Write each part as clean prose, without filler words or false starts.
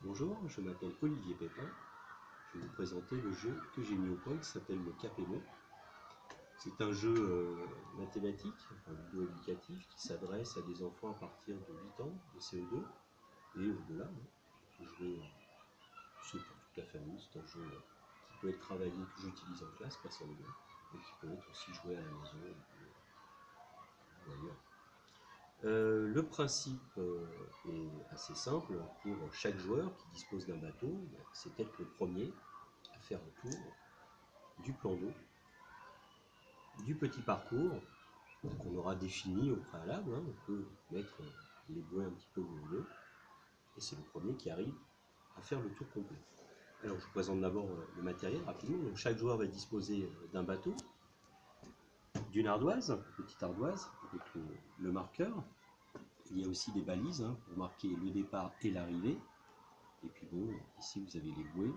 Bonjour, je m'appelle Olivier Pépin. Je vais vous présenter le jeu que j'ai mis au point qui s'appelle le Capémo. C'est un jeu mathématique, enfin vidéo-éducatif, qui s'adresse à des enfants à partir de 8 ans, de CE2 et au-delà. C'est joué pour toute la famille. C'est un jeu qui peut être travaillé, que j'utilise en classe personnellement, et qui peut être aussi joué à la maison ou ailleurs. Le principe est assez simple. Pour chaque joueur qui dispose d'un bateau, c'est être le premier à faire le tour du plan d'eau, du petit parcours qu'on aura défini au préalable. On peut mettre les bouées un petit peu où on veut, et c'est le premier qui arrive à faire le tour complet. Alors je vous présente d'abord le matériel rapidement. Donc, chaque joueur va disposer d'un bateau, d'une ardoise, petite ardoise avec le marqueur. Il y a aussi des balises pour marquer le départ et l'arrivée. Et puis bon, ici vous avez les bouées.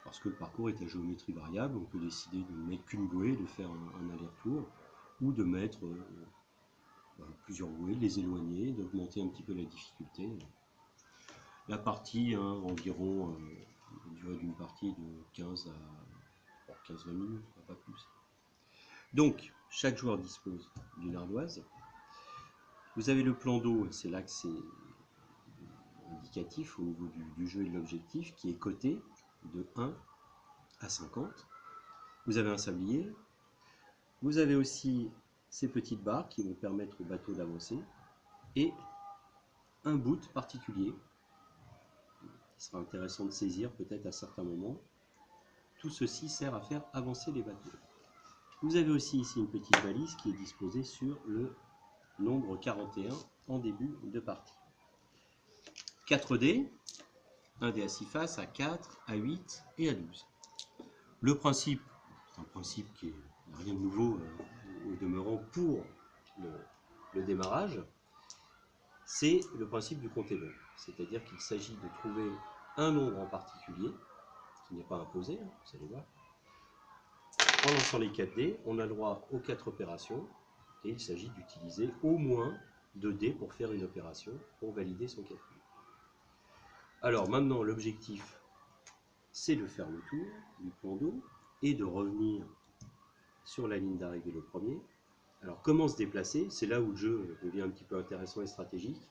Parce que le parcours est à géométrie variable, on peut décider de ne mettre qu'une bouée, de faire un aller-retour, ou de mettre plusieurs bouées, de les éloigner, d'augmenter un petit peu la difficulté. La partie, environ, la durée d'une partie est de 15 à 15-20 minutes, pas plus. Donc, chaque joueur dispose d'une ardoise. Vous avez le plan d'eau, c'est là que c'est indicatif au niveau du jeu et de l'objectif, qui est coté de 1 à 50. Vous avez un sablier. Vous avez aussi ces petites barres qui vont permettre au bateau d'avancer et un boot particulier qui sera intéressant de saisir peut-être à certains moments. Tout ceci sert à faire avancer les bateaux. Vous avez aussi ici une petite balise qui est disposée sur le nombre 41 en début de partie. 4 dés, un dé à 6 faces, à 4, à 8 et à 12. Le principe, c'est un principe qui n'a rien de nouveau au demeurant pour le démarrage, c'est le principe du compter bon. C'est-à-dire qu'il s'agit de trouver un nombre en particulier, qui n'est pas imposé, vous allez voir. En lançant les 4 dés, on a le droit aux 4 opérations, et il s'agit d'utiliser au moins 2 dés pour faire une opération, pour valider son calcul. Alors maintenant, l'objectif, c'est de faire le tour du plan d'eau, et de revenir sur la ligne d'arrivée le premier. Alors comment se déplacer? C'est là où le jeu devient un petit peu intéressant et stratégique.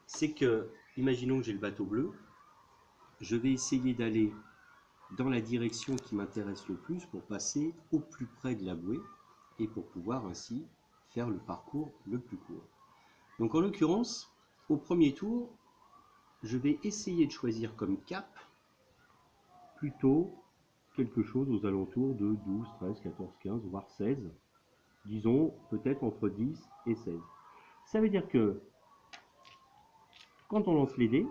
C'est que, imaginons que j'ai le bateau bleu, je vais essayer d'aller dans la direction qui m'intéresse le plus pour passer au plus près de la bouée et pour pouvoir ainsi faire le parcours le plus court. Donc en l'occurrence, au premier tour, je vais essayer de choisir comme cap plutôt quelque chose aux alentours de 12, 13, 14, 15, voire 16. Disons peut-être entre 10 et 16. Ça veut dire que quand on lance les dés,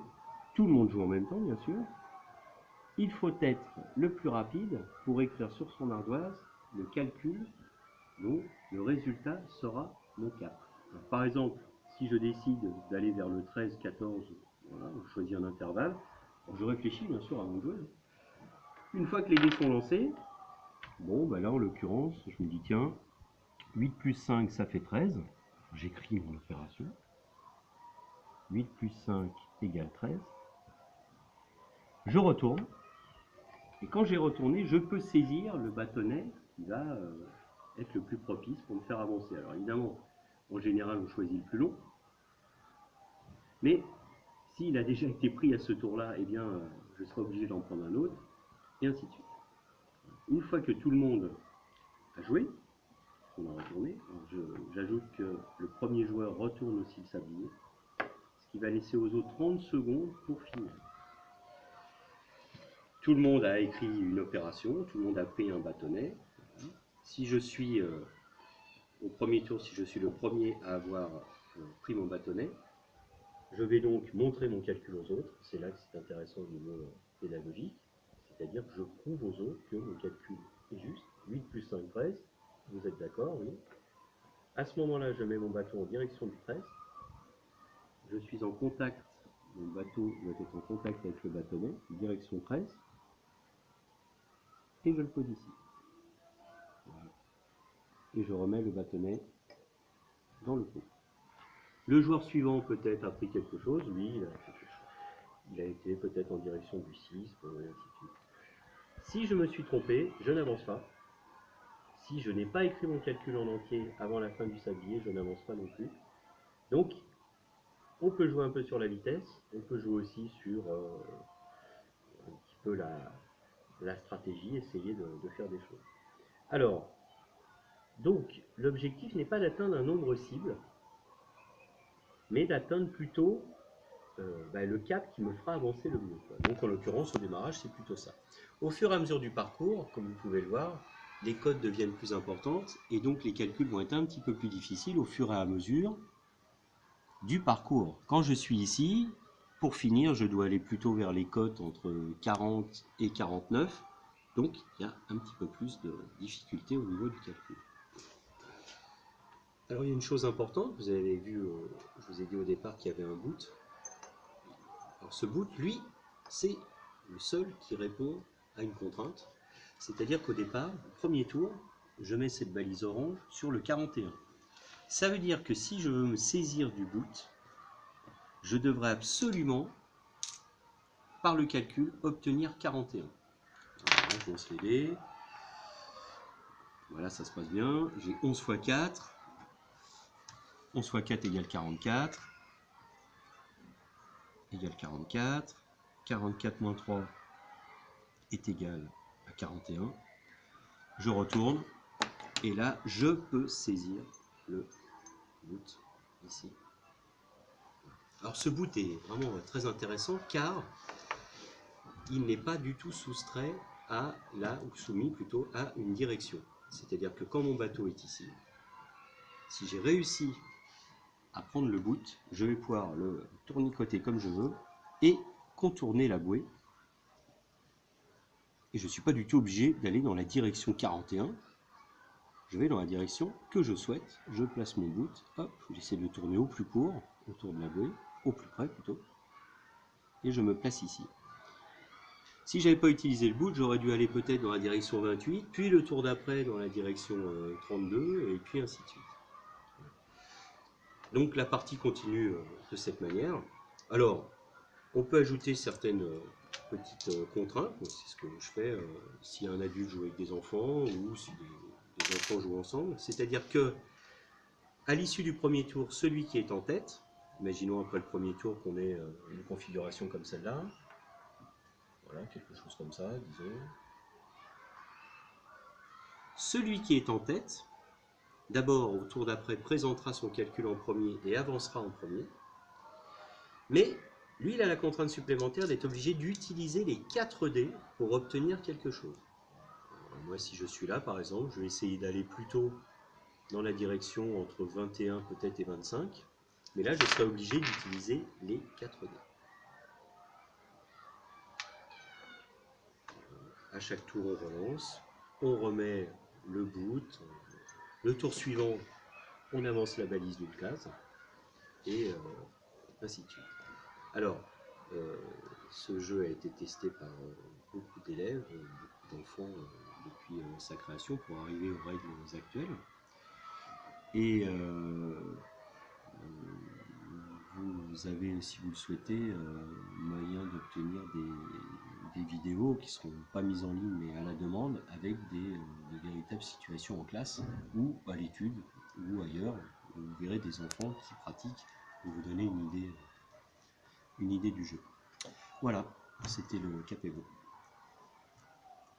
tout le monde joue en même temps bien sûr, il faut être le plus rapide pour écrire sur son ardoise le calcul dont le résultat sera mon cap. Alors, par exemple, si je décide d'aller vers le 13, 14, voilà, je choisis un intervalle, alors je réfléchis bien sûr avant de jouer. Une fois que les dés sont lancés, bon, ben là en l'occurrence, je me dis tiens, 8 plus 5 ça fait 13, j'écris mon opération. 8 plus 5 égale 13. Je retourne. Et quand j'ai retourné, je peux saisir le bâtonnet qui va être le plus propice pour me faire avancer. Alors évidemment, en général, on choisit le plus long. Mais s'il a déjà été pris à ce tour-là, eh bien, je serai obligé d'en prendre un autre, et ainsi de suite. Une fois que tout le monde a joué, on a retourné, j'ajoute que le premier joueur retourne aussi le sablier, ce qui va laisser aux autres 30 secondes pour finir. Tout le monde a écrit une opération, tout le monde a pris un bâtonnet. Si je suis au premier tour, si je suis le premier à avoir pris mon bâtonnet, je vais donc montrer mon calcul aux autres. C'est là que c'est intéressant au niveau pédagogique. C'est-à-dire que je prouve aux autres que mon calcul est juste. 8 plus 5, 13. Vous êtes d'accord? Oui. À ce moment-là, je mets mon bâton en direction du 13. Je suis en contact, mon bateau doit être en contact avec le bâtonnet, direction 13. Et je le pose ici. Voilà. Et je remets le bâtonnet dans le pot. Le joueur suivant peut-être a pris quelque chose, lui il a quelque chose. il a été peut-être en direction du 6, et ainsi de suite. Si je me suis trompé, je n'avance pas. Si je n'ai pas écrit mon calcul en entier avant la fin du sablier, je n'avance pas non plus. Donc, on peut jouer un peu sur la vitesse, on peut jouer aussi sur un petit peu la stratégie, essayer de faire des choses. Alors, donc, l'objectif n'est pas d'atteindre un nombre cible, mais d'atteindre plutôt le cap qui me fera avancer le mieux. Donc, en l'occurrence, au démarrage, c'est plutôt ça. Au fur et à mesure du parcours, comme vous pouvez le voir, les cotes deviennent plus importantes et donc les calculs vont être un petit peu plus difficiles au fur et à mesure du parcours. Quand je suis ici, pour finir, je dois aller plutôt vers les cotes entre 40 et 49. Donc, il y a un petit peu plus de difficulté au niveau du calcul. Alors, il y a une chose importante, vous avez vu, je vous ai dit au départ qu'il y avait un boot. Alors, ce boot, lui, c'est le seul qui répond à une contrainte. C'est-à-dire qu'au départ, au premier tour, je mets cette balise orange sur le 41. Ça veut dire que si je veux me saisir du boot, je devrais absolument, par le calcul, obtenir 41. Voilà, je lance les dés. Voilà, ça se passe bien. J'ai 11 x 4. 11 x 4 égale 44. Égale 44. 44 moins 3 est égal à 41. Je retourne. Et là, je peux saisir le boot ici. Alors ce boot est vraiment très intéressant car il n'est pas du tout soustrait à ou soumis plutôt à une direction. C'est-à-dire que quand mon bateau est ici, si j'ai réussi à prendre le boot, je vais pouvoir le tournicoter comme je veux et contourner la bouée. Et je ne suis pas du tout obligé d'aller dans la direction 41. Je vais dans la direction que je souhaite. Je place mon boot, hop, j'essaie de le tourner au plus court, autour de la bouée, au plus près plutôt. Et je me place ici. Si j'avais pas utilisé le boot, j'aurais dû aller peut-être dans la direction 28, puis le tour d'après dans la direction 32, et puis ainsi de suite. Donc la partie continue de cette manière. Alors, on peut ajouter certaines petites contraintes, c'est ce que je fais si un adulte joue avec des enfants, ou si des enfants jouent ensemble. C'est-à-dire que, à l'issue du premier tour, celui qui est en tête, imaginons après le premier tour qu'on ait une configuration comme celle-là, voilà, quelque chose comme ça, disons. Celui qui est en tête, d'abord au tour d'après, présentera son calcul en premier et avancera en premier. Mais lui, il a la contrainte supplémentaire d'être obligé d'utiliser les 4 dés pour obtenir quelque chose. Alors, moi, si je suis là, par exemple, je vais essayer d'aller plutôt dans la direction entre 21 peut-être et 25. Mais là, je serai obligé d'utiliser les 4 dés. À chaque tour, on relance, on remet le boot. Le tour suivant, on avance la balise d'une case, et ainsi de suite. Alors, ce jeu a été testé par beaucoup d'élèves, beaucoup d'enfants depuis sa création pour arriver aux règles actuelles. Et vous avez, si vous le souhaitez, moyen d'obtenir des vidéos qui ne seront pas mises en ligne mais à la demande avec de véritables situations en classe ou à l'étude ou ailleurs. Vous verrez des enfants qui pratiquent pour vous donner une idée du jeu. Voilà, c'était le Capévo.